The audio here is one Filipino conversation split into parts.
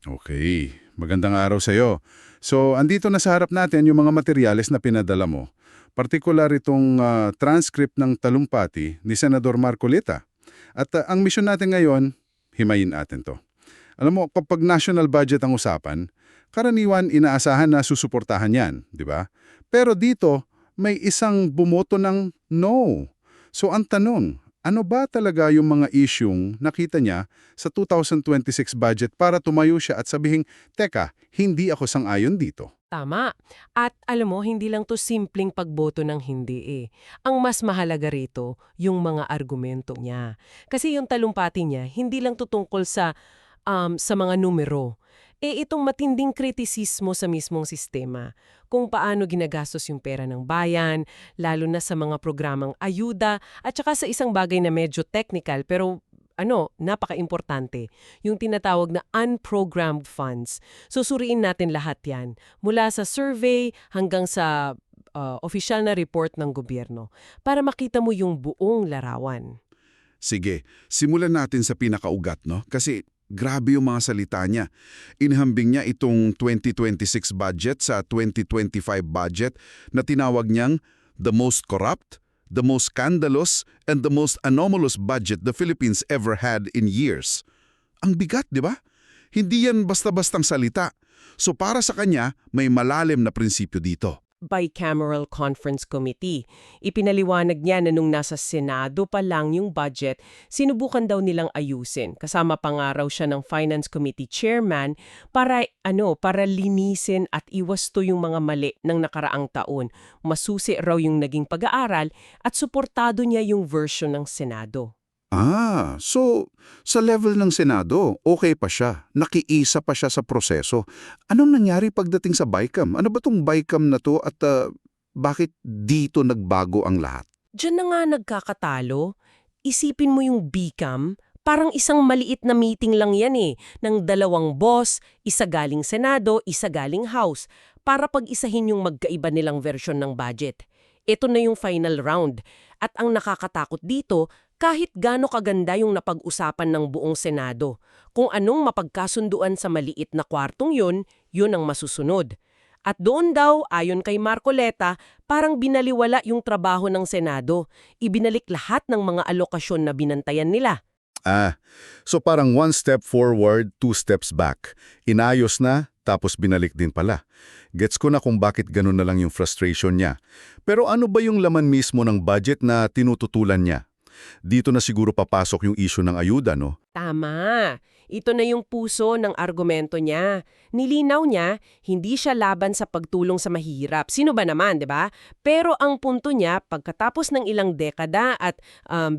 Okay, magandang araw sa iyo. So, andito na sa harap natin yung mga materyales na pinadala mo. Partikular itong transcript ng talumpati ni Senador Marcolita. At ang misyon natin ngayon, himayin natin to. Alam mo, kapag national budget ang usapan, karaniwan inaasahan na susuportahan yan, di ba? Pero dito, may isang bumoto ng no. So ang tanong, ano ba talaga yung mga isyung nakita niya sa 2026 budget para tumayo siya at sabihing, teka, hindi ako sang-ayon dito? Tama. At alam mo, hindi lang to simpleng pagboto ng hindi eh. Ang mas mahalaga rito, yung mga argumento niya. Kasi yung talumpati niya, hindi lang to tungkol sa mga numero. Itong matinding kritisismo sa mismong sistema. Kung paano ginagastos yung pera ng bayan, lalo na sa mga programang ayuda, at saka sa isang bagay na medyo technical, pero napaka-importante, yung tinatawag na unprogrammed funds. Susuriin natin lahat yan, mula sa survey hanggang sa opisyal na report ng gobyerno, para makita mo yung buong larawan. Sige, simulan natin sa pinakaugat, no? Kasi grabe yung mga salita niya. Inhambing niya itong 2026 budget sa 2025 budget na tinawag niyang the most corrupt, the most scandalous, and the most anomalous budget the Philippines ever had in years. Ang bigat, di ba? Hindi yan basta-bastang salita. So para sa kanya, may malalim na prinsipyo dito. Bicameral Conference Committee. Ipinaliwanag niya na nung nasa Senado pa lang yung budget, sinubukan daw nilang ayusin. Kasama pa nga raw siya ng Finance Committee Chairman para linisin at iwasto yung mga mali ng nakaraang taon. Masusi raw yung naging pag-aaral at suportado niya yung version ng Senado. So sa level ng Senado, okay pa siya. Nakiisa pa siya sa proseso. Anong nangyari pagdating sa BICAM? Ano ba tong BICAM na to at bakit dito nagbago ang lahat? Diyan na nga nagkakatalo. Isipin mo yung BICAM, parang isang maliit na meeting lang yan ng dalawang boss, isa galing Senado, isa galing House, para pag-isahin yung magkaiba nilang version ng budget. Ito na yung final round. At ang nakakatakot dito, kahit gaano kaganda yung napag-usapan ng buong Senado, kung anong mapagkasunduan sa maliit na kwartong yun ang masusunod. At doon daw, ayon kay Marcoleta, parang binaliwala yung trabaho ng Senado. Ibinalik lahat ng mga alokasyon na binantayan nila. So parang one step forward, two steps back. Inayos na, tapos binalik din pala. Gets ko na kung bakit ganun na lang yung frustration niya. Pero ano ba yung laman mismo ng budget na tinututulan niya? Dito na siguro papasok yung issue ng ayuda, no? Tama. Ito na yung puso ng argumento niya. Nilinaw niya, hindi siya laban sa pagtulong sa mahihirap. Sino ba naman, di ba? Pero ang punto niya, pagkatapos ng ilang dekada at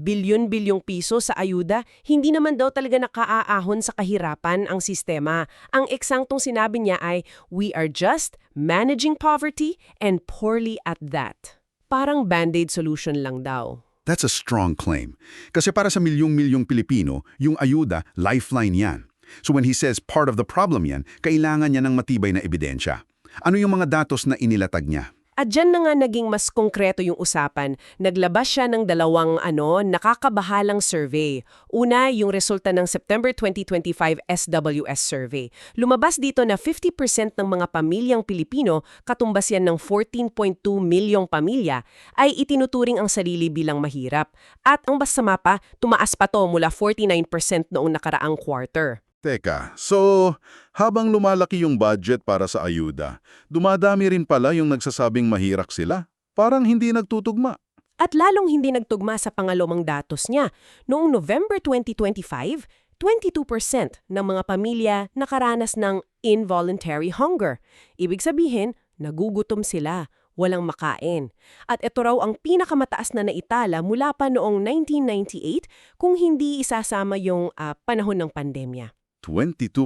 bilyon-bilyong piso sa ayuda, hindi naman daw talaga nakaaahon sa kahirapan ang sistema. Ang eksaktong sinabi niya ay, we are just managing poverty and poorly at that. Parang band-aid solution lang daw. That's a strong claim. Kasi para sa milyong-milyong Pilipino, yung ayuda, lifeline yan. So when he says part of the problem yan, kailangan niya ng matibay na ebidensya. Ano yung mga datos na inilatag niya? At dyan na nga naging mas konkreto yung usapan. Naglabas siya ng dalawang nakakabahalang survey. Una, yung resulta ng September 2025 SWS survey. Lumabas dito na 50% ng mga pamilyang Pilipino, katumbas yan ng 14.2 milyong pamilya, ay itinuturing ang sarili bilang mahirap. At ang basama pa, tumaas pa to mula 49% noong nakaraang quarter. Teka, so habang lumalaki yung budget para sa ayuda, dumadami rin pala yung nagsasabing mahirap sila? Parang hindi nagtutugma. At lalong hindi nagtugma sa pangalawang datos niya. Noong November 2025, 22% ng mga pamilya nakaranas ng involuntary hunger. Ibig sabihin, nagugutom sila, walang makain. At ito raw ang pinakamataas na naitala mula pa noong 1998 kung hindi isasama yung panahon ng pandemya. 22%?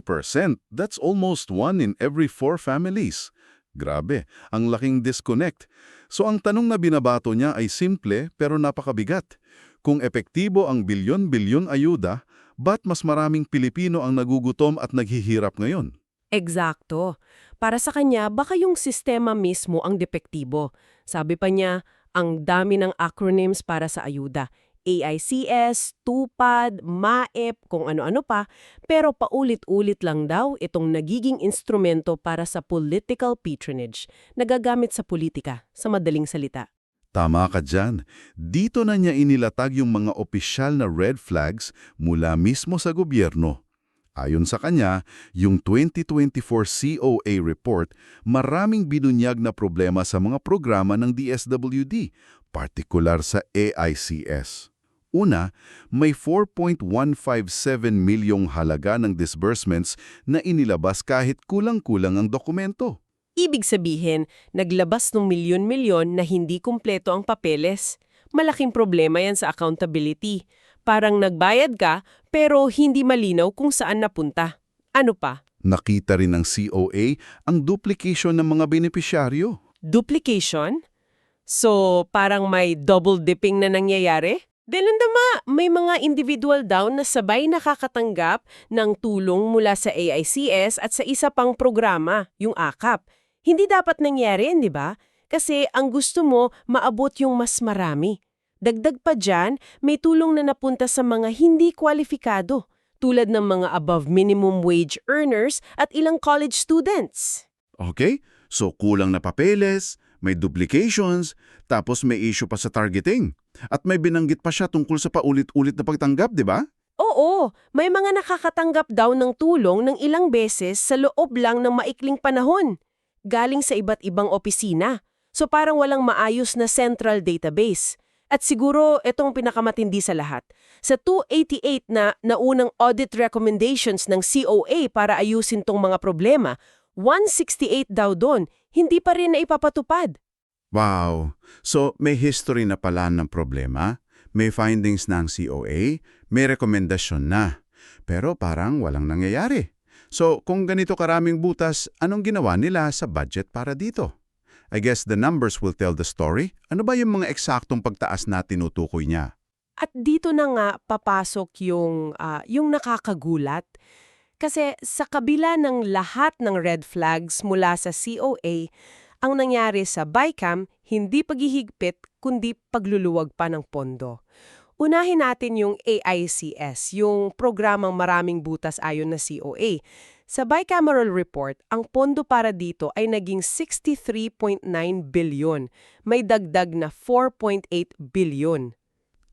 That's almost 1 in every 4 families. Grabe, ang laking disconnect. So ang tanong na binabato niya ay simple pero napakabigat. Kung epektibo ang bilyon-bilyon ayuda, ba't mas maraming Pilipino ang nagugutom at naghihirap ngayon? Eksakto. Para sa kanya, baka yung sistema mismo ang depektibo. Sabi pa niya, ang dami ng acronyms para sa ayuda. AICS, TUPAD, MAEP, kung ano-ano pa, pero paulit-ulit lang daw itong nagiging instrumento para sa political patronage, nagagamit sa politika, sa madaling salita. Tama ka dyan. Dito na niya inilatag yung mga opisyal na red flags mula mismo sa gobyerno. Ayon sa kanya, yung 2024 COA report, maraming binunyag na problema sa mga programa ng DSWD, partikular sa AICS. Una, may 4.157 milyong halaga ng disbursements na inilabas kahit kulang-kulang ang dokumento. Ibig sabihin, naglabas ng milyon-milyon na hindi kumpleto ang papeles. Malaking problema yan sa accountability. Parang nagbayad ka, pero hindi malinaw kung saan napunta. Ano pa? Nakita rin ng COA ang duplication ng mga benepisyaryo. Duplication? So, parang may double dipping na nangyayari? Delandama, may mga individual daw na sabay nakakatanggap ng tulong mula sa AICS at sa isa pang programa, yung AKAP. Hindi dapat nangyari, di ba? Kasi ang gusto mo, maabot yung mas marami. Dagdag pa dyan, may tulong na napunta sa mga hindi kwalifikado, tulad ng mga above minimum wage earners at ilang college students. Okay, so kulang na papeles, may duplications, tapos may issue pa sa targeting. At may binanggit pa siya tungkol sa paulit-ulit na pagtanggap, di ba? Oo, may mga nakakatanggap daw ng tulong ng ilang beses sa loob lang ng maikling panahon. Galing sa iba't ibang opisina. So parang walang maayos na central database. At siguro itong pinakamatindi sa lahat. Sa 288 na naunang audit recommendations ng COA para ayusin tong mga problema, 168 daw doon, hindi pa rin naipapatupad. Wow! So may history na pala ng problema, may findings ng COA, may rekomendasyon na. Pero parang walang nangyayari. So kung ganito karaming butas, anong ginawa nila sa budget para dito? I guess the numbers will tell the story. Ano ba yung mga eksaktong pagtaas na tinutukoy niya? At dito na nga papasok yung nakakagulat. Kasi sa kabila ng lahat ng red flags mula sa COA, ang nangyari sa BICAM, hindi paghihigpit kundi pagluluwag pa ng pondo. Unahin natin yung AICS, yung programang maraming butas ayon na COA. Sa bicameral report, ang pondo para dito ay naging 63.9 billion. May dagdag na 4.8 billion.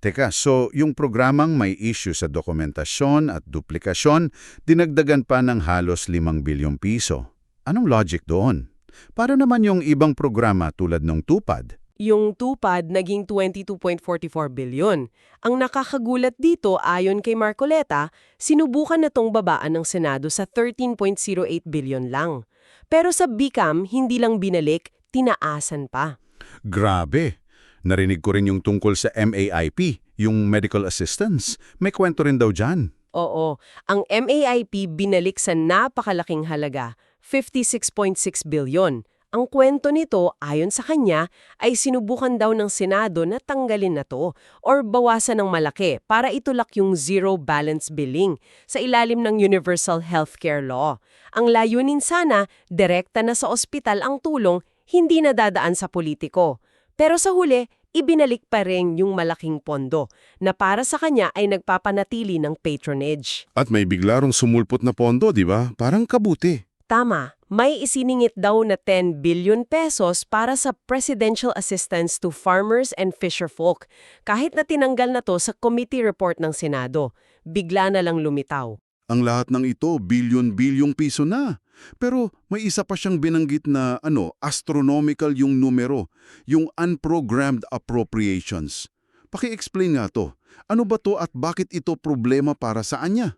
Teka, so yung programang may issue sa dokumentasyon at duplikasyon, dinagdagan pa ng halos 5 bilyong piso. Anong logic doon? Para naman yung ibang programa tulad ng TUPAD. Yung TUPAD naging 22.44 billion. Ang nakakagulat dito ayon kay Marcoleta, sinubukan na tong babaan ng Senado sa 13.08 billion lang. Pero sa BICAM, hindi lang binalik, tinaasan pa. Grabe! Narinig ko rin yung tungkol sa MAIP, yung medical assistance. May kwento rin daw dyan. Oo, ang MAIP binalik sa napakalaking halaga, 56.6 billion. Ang kwento nito, ayon sa kanya, ay sinubukan daw ng Senado na tanggalin na to or bawasan ng malaki para itulak yung zero balance billing sa ilalim ng Universal Healthcare Law. Ang layunin sana, direkta na sa ospital ang tulong, hindi na dadaan sa politiko. Pero sa huli, ibinalik pa rin yung malaking pondo na para sa kanya ay nagpapanatili ng patronage. At may bigla rong sumulpot na pondo, di ba? Parang kabuti. Tama, may isiningit daw na 10 billion pesos para sa presidential assistance to farmers and fisherfolk. Kahit na tinanggal na to sa committee report ng Senado, bigla na lang lumitaw. Ang lahat ng ito, bilyon-bilyong piso na. Pero may isa pa siyang binanggit na astronomical yung numero, yung unprogrammed appropriations. Paki-explain nga to. Ano ba to at bakit ito problema para saan niya?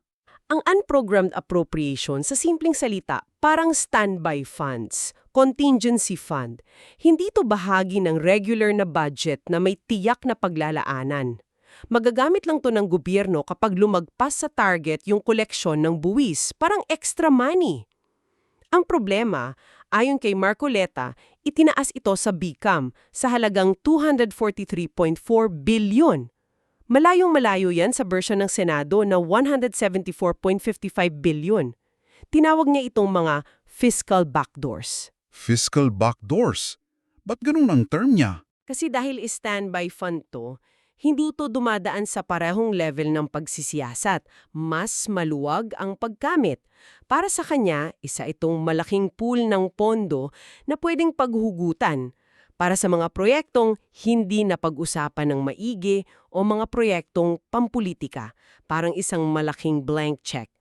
Ang unprogrammed appropriation, sa simpleng salita, parang standby funds, contingency fund. Hindi ito bahagi ng regular na budget na may tiyak na paglalaanan. Magagamit lang to ng gobyerno kapag lumagpas sa target yung koleksyon ng buwis, parang extra money. Ang problema, ayon kay Marcoleta, itinaas ito sa BICAM sa halagang 243.4 billion. Malayong-malayo yan sa version ng Senado na 174.55 billion. Tinawag niya itong mga fiscal backdoors. Fiscal backdoors? Ba't ganun ang term niya? Kasi dahil standby fund to, hindi ito dumadaan sa parehong level ng pagsisiyasat. Mas maluwag ang paggamit. Para sa kanya, isa itong malaking pool ng pondo na pwedeng paghugutan para sa mga proyektong hindi napag-usapan ng maigi o mga proyektong pampulitika, parang isang malaking blank check.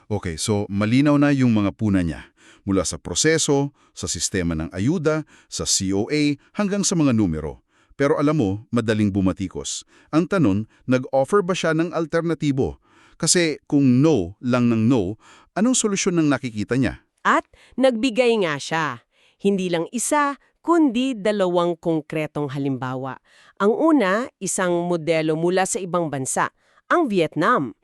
Okay, so malinaw na yung mga puna niya. Mula sa proseso, sa sistema ng ayuda, sa COA, hanggang sa mga numero. Pero alam mo, madaling bumatikos. Ang tanong, nag-offer ba siya ng alternatibo? Kasi kung no lang ng no, anong solusyon ng nakikita niya? At nagbigay nga siya. Hindi lang isa, kundi 2 konkretong halimbawa. Ang una, isang modelo mula sa ibang bansa, ang Vietnam.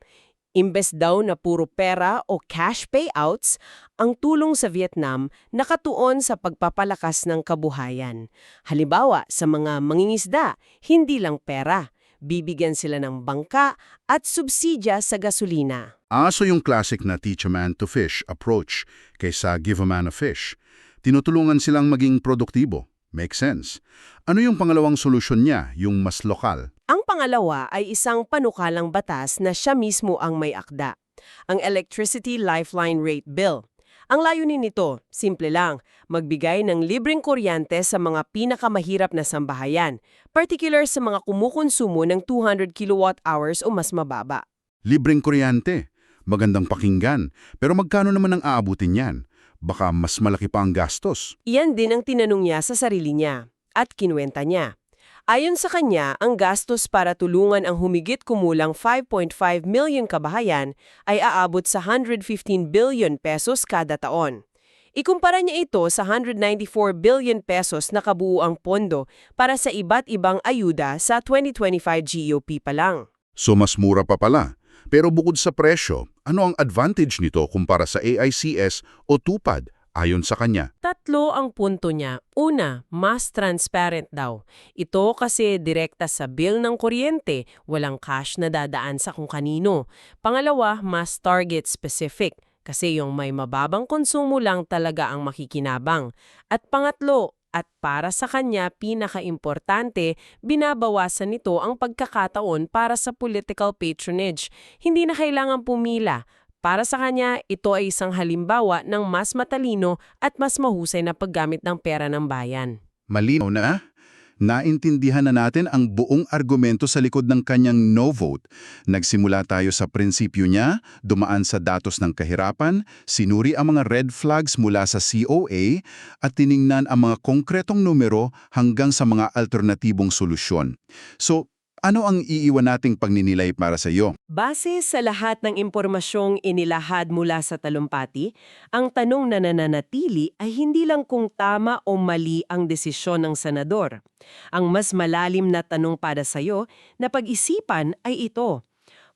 Imbes daw na puro pera o cash payouts, ang tulong sa Vietnam nakatuon sa pagpapalakas ng kabuhayan. Halimbawa, sa mga mangingisda, hindi lang pera. Bibigyan sila ng bangka at subsidya sa gasolina. So yung classic na teach a man to fish approach kaysa give a man a fish. Tinutulungan silang maging produktibo. Makes sense. Ano yung pangalawang solusyon niya, yung mas lokal? Ang pangalawa ay isang panukalang batas na siya mismo ang may akda, ang Electricity Lifeline Rate Bill. Ang layunin nito, simple lang, magbigay ng libreng kuryente sa mga pinakamahirap na sambahayan, particular sa mga kumukonsumo ng 200 kilowatt-hours o mas mababa. Libreng kuryente. Magandang pakinggan. Pero magkano naman ang aabutin yan? Baka mas malaki pa ang gastos. Iyan din ang tinanong niya sa sarili niya at kinuwenta niya. Ayon sa kanya, ang gastos para tulungan ang humigit kumulang 5.5 million kabahayan ay aabot sa 115 billion pesos kada taon. Ikumpara niya ito sa 194 billion pesos na kabuuang pondo para sa iba't ibang ayuda sa 2025 GOP pa lang. So mas mura pa pala. Pero bukod sa presyo, ano ang advantage nito kumpara sa AICS o TUPAD ayon sa kanya? 3 ang punto niya. Una, mas transparent daw. Ito kasi direkta sa bill ng kuryente, walang cash na dadaan sa kung kanino. Pangalawa, mas target specific. Kasi yung may mababang konsumo lang talaga ang makikinabang. At pangatlo, at para sa kanya pinaka-importante, binabawasan nito ang pagkakataon para sa political patronage. Hindi na kailangan pumila. Para sa kanya, ito ay isang halimbawa ng mas matalino at mas mahusay na paggamit ng pera ng bayan. Malinaw na? Naintindihan na natin ang buong argumento sa likod ng kanyang no vote. Nagsimula tayo sa prinsipyo niya, dumaan sa datos ng kahirapan, sinuri ang mga red flags mula sa COA, at tiningnan ang mga konkretong numero hanggang sa mga alternatibong solusyon. So, ano ang iiwan nating pagninilay para sa iyo? Base sa lahat ng impormasyong inilahad mula sa talumpati, ang tanong na nananatili ay hindi lang kung tama o mali ang desisyon ng senador. Ang mas malalim na tanong para sa iyo na pag-isipan ay ito.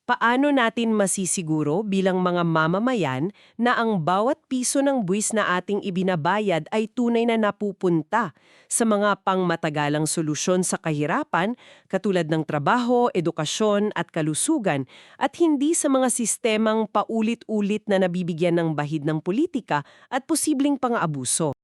Paano natin masisiguro bilang mga mamamayan na ang bawat piso ng buwis na ating ibinabayad ay tunay na napupunta sa mga pangmatagalang solusyon sa kahirapan katulad ng trabaho, edukasyon at kalusugan at hindi sa mga sistemang paulit-ulit na nabibigyan ng bahid ng politika at posibleng pang-aabuso?